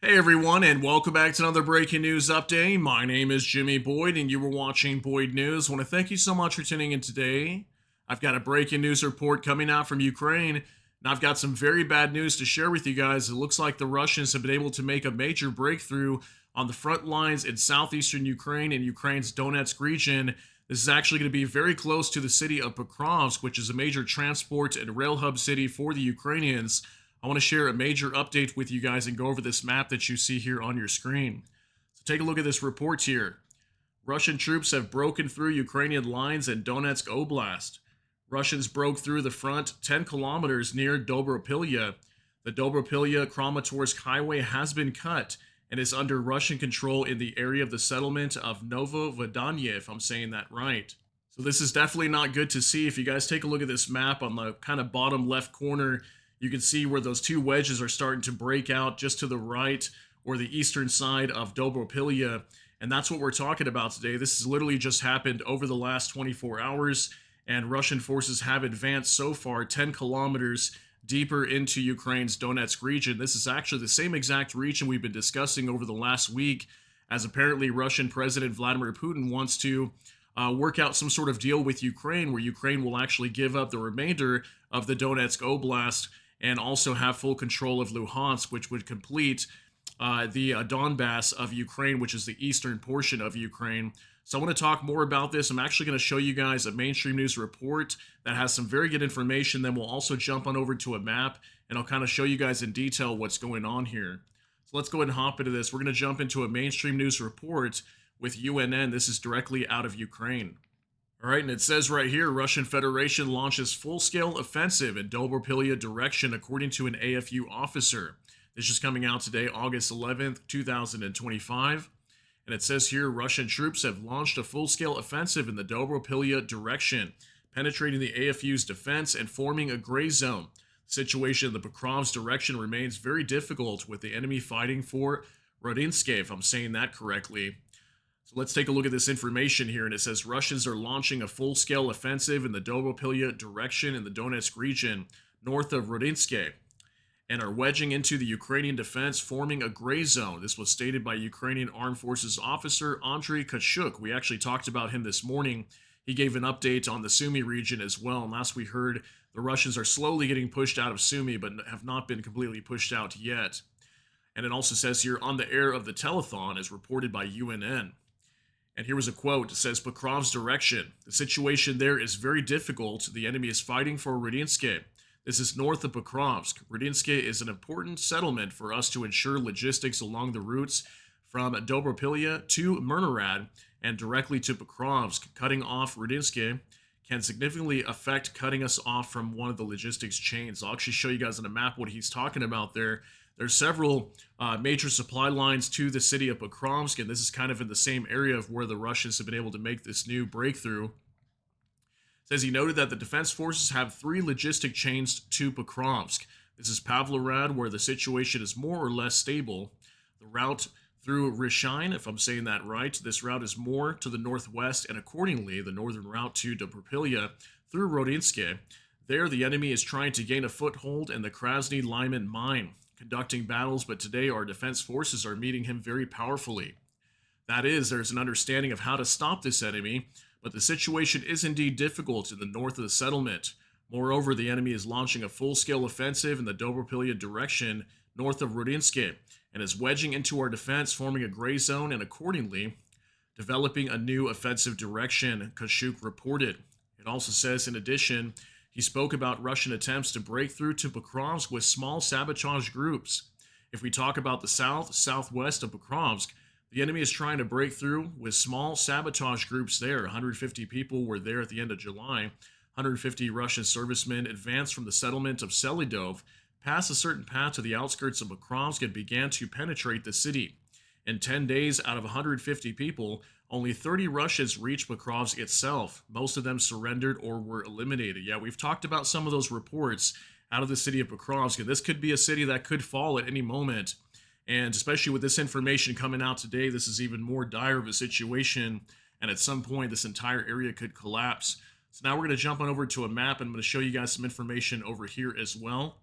Hey everyone, and welcome back to another breaking news update. My name is Jimmy Boyd, and you were watching Boyd News. I want to thank you so much for tuning in today. I've got a breaking news report coming out from Ukraine, and I've got some very bad news to share with you guys. It looks like the Russians have been able to make a major breakthrough on the front lines in southeastern Ukraine and Ukraine's Donetsk region. This is actually going to be very close to the city of Pokrovsk, which is a major transport and rail hub city for the Ukrainians. I want to share a major update with you guys and go over this map that you see here on your screen. So take a look at this report here. Russian troops have broken through Ukrainian lines in Donetsk Oblast. Russians broke through the front 10 kilometers near Dobropilya. The Dobropilya-Kramatorsk highway has been cut and is under Russian control in the area of the settlement of Novovodanye, if I'm saying that right. So this is definitely not good to see. If you guys take a look at this map on the kind of bottom left corner, you can see where those two wedges are starting to break out just to the right or the eastern side of Dobropilya. And that's what we're talking about today. This has literally just happened over the last 24 hours, and Russian forces have advanced so far 10 kilometers deeper into Ukraine's Donetsk region. This is actually the same exact region we've been discussing over the last week, as apparently Russian President Vladimir Putin wants to work out some sort of deal with Ukraine where Ukraine will actually give up the remainder of the Donetsk Oblast and also have full control of Luhansk, which would complete the Donbass of Ukraine, which is the eastern portion of Ukraine. So I want to talk more about this. I'm actually going to show you guys a mainstream news report that has some very good information. Then we'll also jump on over to a map, and I'll kind of show you guys in detail what's going on here. So let's go ahead and hop into this. We're going to jump into a mainstream news report with UNN. This is directly out of Ukraine. All right, and it says right here, Russian Federation launches full-scale offensive in Dobropilya direction, according to an AFU officer. This is coming out today, August 11th, 2025. And it says here, Russian troops have launched a full-scale offensive in the Dobropilya direction, penetrating the AFU's defense and forming a gray zone. The situation in the Pokrovsk direction remains very difficult, with the enemy fighting for Rodinske, if I'm saying that correctly. So let's take a look at this information here, and it says Russians are launching a full-scale offensive in the Dobropilya direction in the Donetsk region, north of Rodinske, and are wedging into the Ukrainian defense, forming a gray zone. This was stated by Ukrainian Armed Forces officer Andriy Kachuk. We actually talked about him this morning. He gave an update on the Sumy region as well, and last we heard, the Russians are slowly getting pushed out of Sumy, but have not been completely pushed out yet. And it also says here, on the air of the telethon, as reported by UNN. And here was a quote. It says, Pokrov's direction. The situation there is very difficult. The enemy is fighting for Rodinske. This is north of Pokrovsk. Rodinske is an important settlement for us to ensure logistics along the routes from Dobropilya to Myrnorad and directly to Pokrovsk. Cutting off Rodinske can significantly affect cutting us off from one of the logistics chains. I'll actually show you guys on a map what he's talking about there. There's several major supply lines to the city of Pokrovsk, and this is kind of in the same area of where the Russians have been able to make this new breakthrough. It says he noted that the defense forces have 3 logistic chains to Pokrovsk. This is Pavlorad, where the situation is more or less stable. The route through Rishine, if I'm saying that right, this route is more to the northwest, and accordingly, the northern route to Dobropilya through Rodinske. There, the enemy is trying to gain a foothold in the Krasny Lyman mine, conducting battles, but today our defense forces are meeting him very powerfully. That is, there's an understanding of how to stop this enemy, but the situation is indeed difficult in the north of the settlement. Moreover, the enemy is launching a full-scale offensive in the Dobropilya direction north of Rodinske and is wedging into our defense, forming a gray zone and accordingly developing a new offensive direction, Kashuk reported. It also says, in addition, he spoke about Russian attempts to break through to Pokrovsk with small sabotage groups. If we talk about the southwest of Pokrovsk, the enemy is trying to break through with small sabotage groups there. 150 people were there at the end of July. 150 Russian servicemen advanced from the settlement of Selidov, passed a certain path to the outskirts of Pokrovsk, and began to penetrate the city. In 10 days, out of 150 people, only 30 Russians reached Pokrovsk itself. Most of them surrendered or were eliminated. Yeah, we've talked about some of those reports out of the city of Pokrovsk, and this could be a city that could fall at any moment. And especially with this information coming out today, this is even more dire of a situation, and at some point, this entire area could collapse. So now we're going to jump on over to a map, and I'm going to show you guys some information over here as well.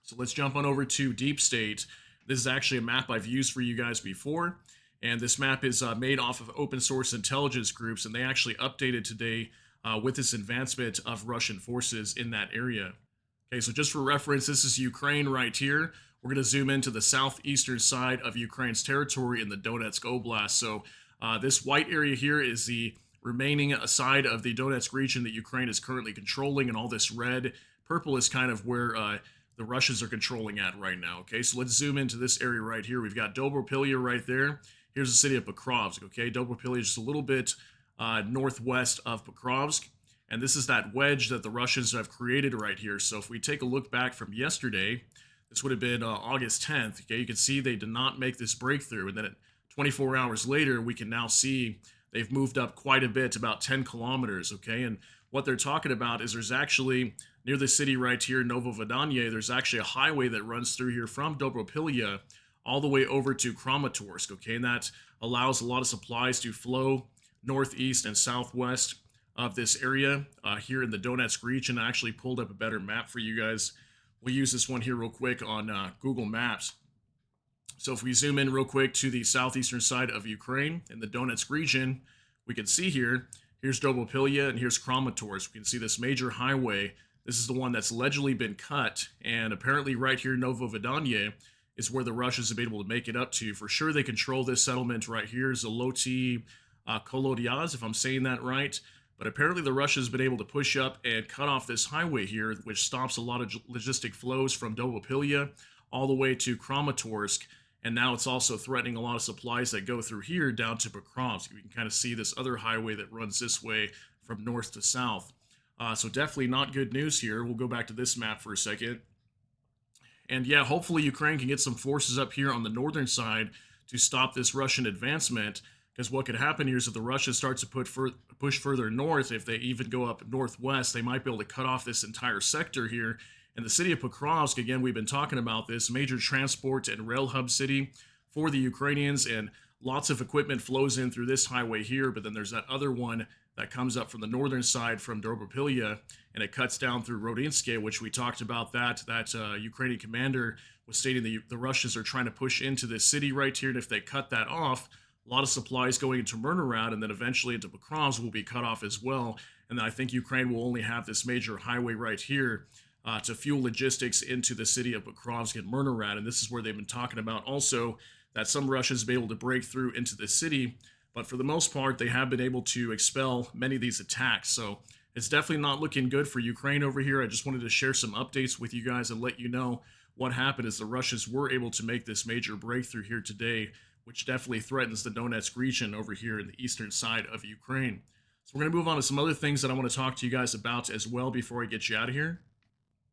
So let's jump on over to Deep State. This is actually a map I've used for you guys before. And this map is made off of open source intelligence groups, and they actually updated today with this advancement of Russian forces in that area. Okay, so just for reference, this is Ukraine right here. We're going to zoom into the southeastern side of Ukraine's territory in the Donetsk Oblast. So this white area here is the remaining side of the Donetsk region that Ukraine is currently controlling, and all this red, purple is kind of where the Russians are controlling at right now. Okay, so let's zoom into this area right here. We've got Dobropilya right there. Here's the city of Pokrovsk. Okay, Dobropilya is just a little bit northwest of Pokrovsk. And this is that wedge that the Russians have created right here. So if we take a look back from yesterday, this would have been August 10th. Okay, you can see they did not make this breakthrough. And then 24 hours later, we can now see they've moved up quite a bit, about 10 kilometers. Okay, and what they're talking about is there's actually, near the city right here, Novovodanye, there's actually a highway that runs through here from Dobropilya all the way over to Kramatorsk. Okay, and that allows a lot of supplies to flow northeast and southwest of this area here in the Donetsk region. I actually pulled up a better map for you guys. We'll use this one here real quick on Google Maps. So if we zoom in real quick to the southeastern side of Ukraine in the Donetsk region, we can see here's Dobropilya and here's Kramatorsk. We can see this major highway. This is the one that's allegedly been cut, and apparently right here, Novovodanye, is where the Russians have been able to make it up to. For sure, they control this settlement right here, Zoloty Kolodyaz, if I'm saying that right. But apparently the Russians have been able to push up and cut off this highway here, which stops a lot of logistic flows from Dobropilya all the way to Kramatorsk. And now it's also threatening a lot of supplies that go through here down to Pokrovsk. You can kind of see this other highway that runs this way from north to south. So definitely not good news here. We'll go back to this map for a second. And yeah, hopefully Ukraine can get some forces up here on the northern side to stop this Russian advancement. Because what could happen here is if the Russians start to push further north, if they even go up northwest, they might be able to cut off this entire sector here. And the city of Pokrovsk, again, we've been talking about this, major transport and rail hub city for the Ukrainians, and lots of equipment flows in through this highway here, but then there's that other one that comes up from the northern side from Dobropilya, and it cuts down through Rodinske, which we talked about that Ukrainian commander was stating the Russians are trying to push into this city right here, and if they cut that off, a lot of supplies going into Murnerad and then eventually into Pokrovsk will be cut off as well. And then I think Ukraine will only have this major highway right here to fuel logistics into the city of Pokrovsk and Murnerad. And this is where they've been talking about also that some Russians have been able to break through into the city. But for the most part, they have been able to expel many of these attacks. So it's definitely not looking good for Ukraine over here. I just wanted to share some updates with you guys and let you know what happened as the Russians were able to make this major breakthrough here today, which definitely threatens the Donetsk region over here in the eastern side of Ukraine. So we're going to move on to some other things that I want to talk to you guys about as well before I get you out of here.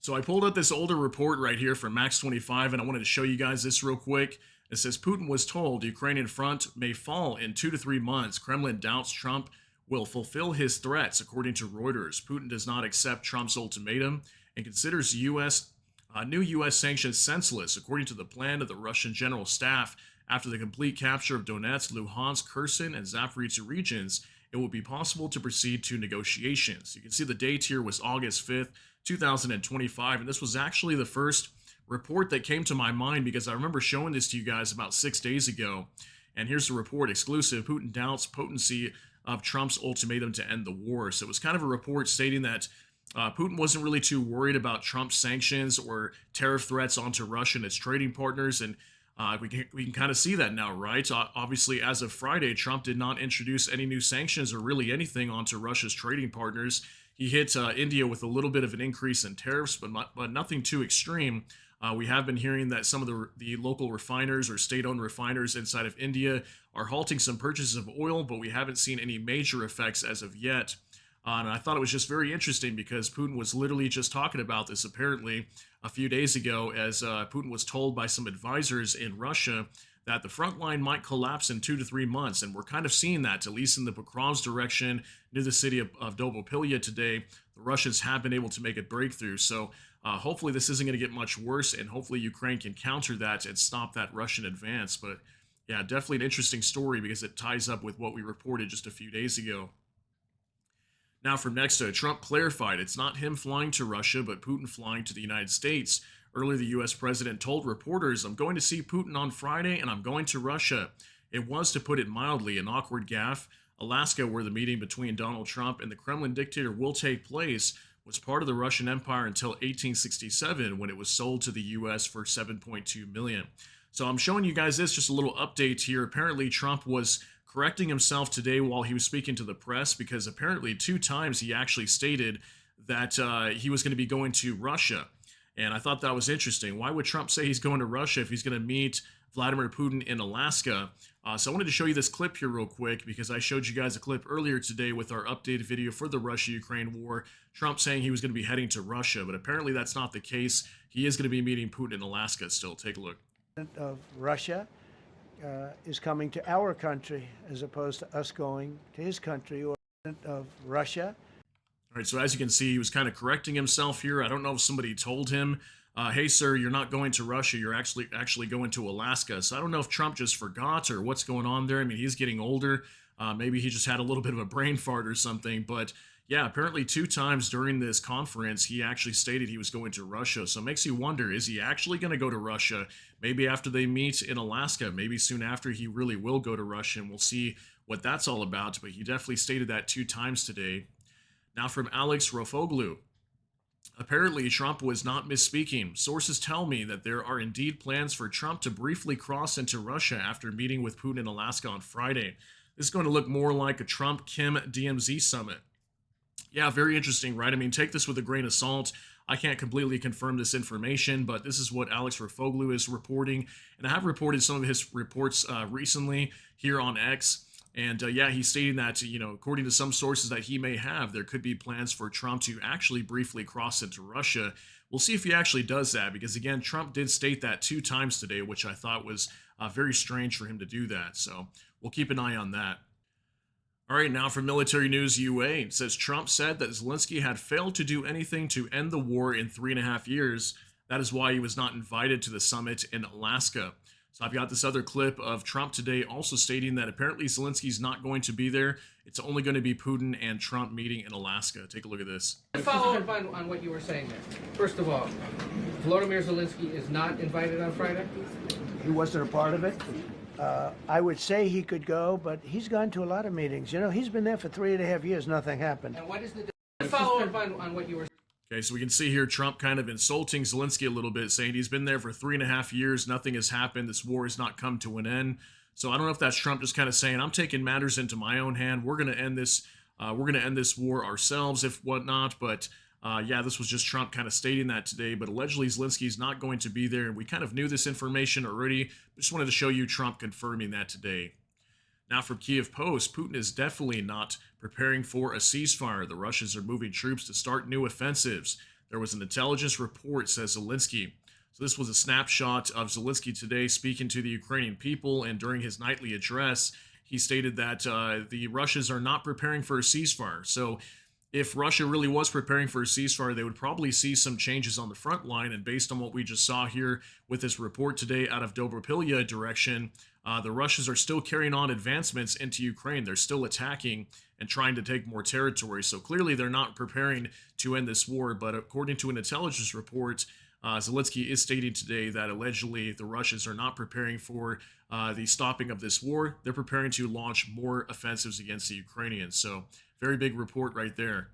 So I pulled up this older report right here from Max 25, and I wanted to show you guys this real quick. It says Putin was told the Ukrainian front may fall in 2 to 3 months. Kremlin doubts Trump will fulfill his threats, according to Reuters. Putin does not accept Trump's ultimatum and considers new U.S. sanctions senseless, according to the plan of the Russian General Staff. After the complete capture of Donetsk, Luhansk, Kherson, and Zaporizhzhia regions, it will be possible to proceed to negotiations. You can see the date here was August 5th, 2025, and this was actually the first report that came to my mind because I remember showing this to you guys about 6 days ago. And here's the report, exclusive. Putin doubts potency of Trump's ultimatum to end the war. So it was kind of a report stating that Putin wasn't really too worried about Trump's sanctions or tariff threats onto Russia and its trading partners, and we can kind of see that now, right? Obviously, as of Friday, Trump did not introduce any new sanctions or really anything onto Russia's trading partners. He hit India with a little bit of an increase in tariffs, but nothing too extreme. We have been hearing that some of the local refiners or state-owned refiners inside of India are halting some purchases of oil, but we haven't seen any major effects as of yet. And I thought it was just very interesting because Putin was literally just talking about this apparently a few days ago as Putin was told by some advisors in Russia that the front line might collapse in 2 to 3 months. And we're kind of seeing that, at least in the Pokrovsk direction near the city of Dobropilya today. The Russians have been able to make a breakthrough. So hopefully this isn't going to get much worse, and hopefully Ukraine can counter that and stop that Russian advance. But yeah, definitely an interesting story because it ties up with what we reported just a few days ago. Now from next, Trump clarified it's not him flying to Russia, but Putin flying to the United States. Earlier, the U.S. president told reporters, "I'm going to see Putin on Friday and I'm going to Russia." It was, to put it mildly, an awkward gaffe. Alaska, where the meeting between Donald Trump and the Kremlin dictator will take place, was part of the Russian Empire until 1867, when it was sold to the U.S. for $7.2 million. So I'm showing you guys this, just a little update here. Apparently, Trump was correcting himself today while he was speaking to the press, because apparently 2 times he actually stated that he was going to be going to Russia. And I thought that was interesting. Why would Trump say he's going to Russia if he's going to meet Vladimir Putin in Alaska? So I wanted to show you this clip here real quick, because I showed you guys a clip earlier today with our updated video for the Russia-Ukraine war. Trump saying he was going to be heading to Russia, but apparently that's not the case. He is going to be meeting Putin in Alaska still. Take a look. Of Russia is coming to our country as opposed to us going to his country, or of Russia. All right, so as you can see, he was kind of correcting himself here. I don't know if somebody told him, hey, sir, you're not going to Russia. You're actually going to Alaska. So I don't know if Trump just forgot or what's going on there. I mean, he's getting older. Maybe he just had a little bit of a brain fart or something. But yeah, apparently 2 times during this conference, he actually stated he was going to Russia. So it makes you wonder, is he actually going to go to Russia? Maybe after they meet in Alaska, maybe soon after he really will go to Russia, and we'll see what that's all about. But he definitely stated that 2 times today. Now from Alex Rofoglu. Apparently, Trump was not misspeaking. Sources tell me that there are indeed plans for Trump to briefly cross into Russia after meeting with Putin in Alaska on Friday. This is going to look more like a Trump-Kim DMZ summit. Yeah, very interesting, right? I mean, take this with a grain of salt. I can't completely confirm this information, but this is what Alex Rofoglu is reporting. And I have reported some of his reports recently here on X. And yeah, he's stating that, according to some sources that he may have, there could be plans for Trump to actually briefly cross into Russia. We'll see if he actually does that, because again, Trump did state that 2 times today, which I thought was very strange for him to do that. So we'll keep an eye on that. All right, now for military news UA. It says Trump said that Zelensky had failed to do anything to end the war in 3.5 years. That is why he was not invited to the summit in Alaska. So I've got this other clip of Trump today also stating that apparently Zelensky's not going to be there. It's only going to be Putin and Trump meeting in Alaska. Take a look at this. Follow up on what you were saying there. First of all, Volodymyr Zelensky is not invited on Friday? He wasn't a part of it. I would say he could go, but he's gone to a lot of meetings. He's been there for 3.5 years. Nothing happened. And what is the follow up on what you were saying? Okay, so we can see here Trump kind of insulting Zelensky a little bit, saying he's been there for 3.5 years, nothing has happened, this war has not come to an end. So I don't know if that's Trump just kind of saying, I'm taking matters into my own hand. We're going to end this. We're going to end this war ourselves, if whatnot. But yeah, this was just Trump kind of stating that today. But allegedly Zelensky's not going to be there, and we kind of knew this information already. Just wanted to show you Trump confirming that today. Now from Kiev Post, Putin is definitely not preparing for a ceasefire. The Russians are moving troops to start new offensives. There was an intelligence report, says Zelensky. So this was a snapshot of Zelensky today speaking to the Ukrainian people, and during his nightly address, he stated that the Russians are not preparing for a ceasefire. So if Russia really was preparing for a ceasefire, they would probably see some changes on the front line. And based on what we just saw here with this report today out of Dobropilya direction, the Russians are still carrying on advancements into Ukraine. They're still attacking and trying to take more territory. So clearly they're not preparing to end this war. But according to an intelligence report, Zelensky is stating today that allegedly the Russians are not preparing for the stopping of this war. They're preparing to launch more offensives against the Ukrainians. So very big report right there.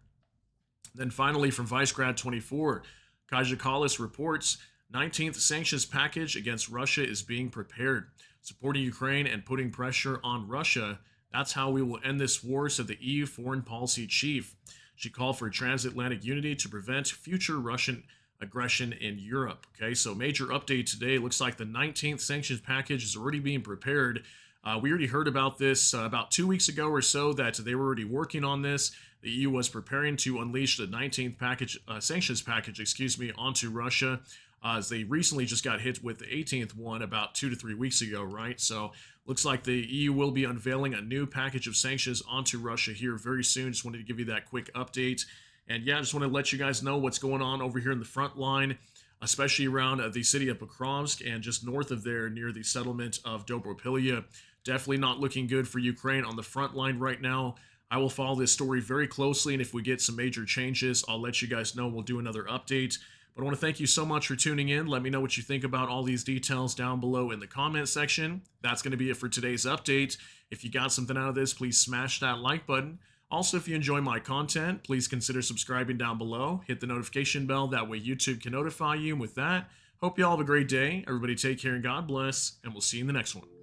Then finally from Vicegrad 24, Kaja Kallis reports 19th sanctions package against Russia is being prepared, supporting Ukraine and putting pressure on Russia. That's how we will end this war, said the EU foreign policy chief. She called for transatlantic unity to prevent future Russian aggression in Europe. Okay, so major update today. Looks like the 19th sanctions package is already being prepared. We already heard about this about 2 weeks ago or so, that they were already working on this. The EU was preparing to unleash the 19th package, sanctions package, onto Russia, as they recently just got hit with the 18th one about 2 to 3 weeks ago, right? So looks like the EU will be unveiling a new package of sanctions onto Russia here very soon. Just wanted to give you that quick update. And yeah, I just want to let you guys know what's going on over here in the front line, especially around the city of Pokrovsk and just north of there near the settlement of Dobropilya. Definitely not looking good for Ukraine on the front line right now. I will follow this story very closely, and if we get some major changes, I'll let you guys know. We'll do another update. But I want to thank you so much for tuning in. Let me know what you think about all these details down below in the comment section. That's going to be it for today's update. If you got something out of this, please smash that like button. Also, if you enjoy my content, please consider subscribing down below. Hit the notification bell. That way YouTube can notify you. And with that, hope you all have a great day. Everybody take care and God bless. And we'll see you in the next one.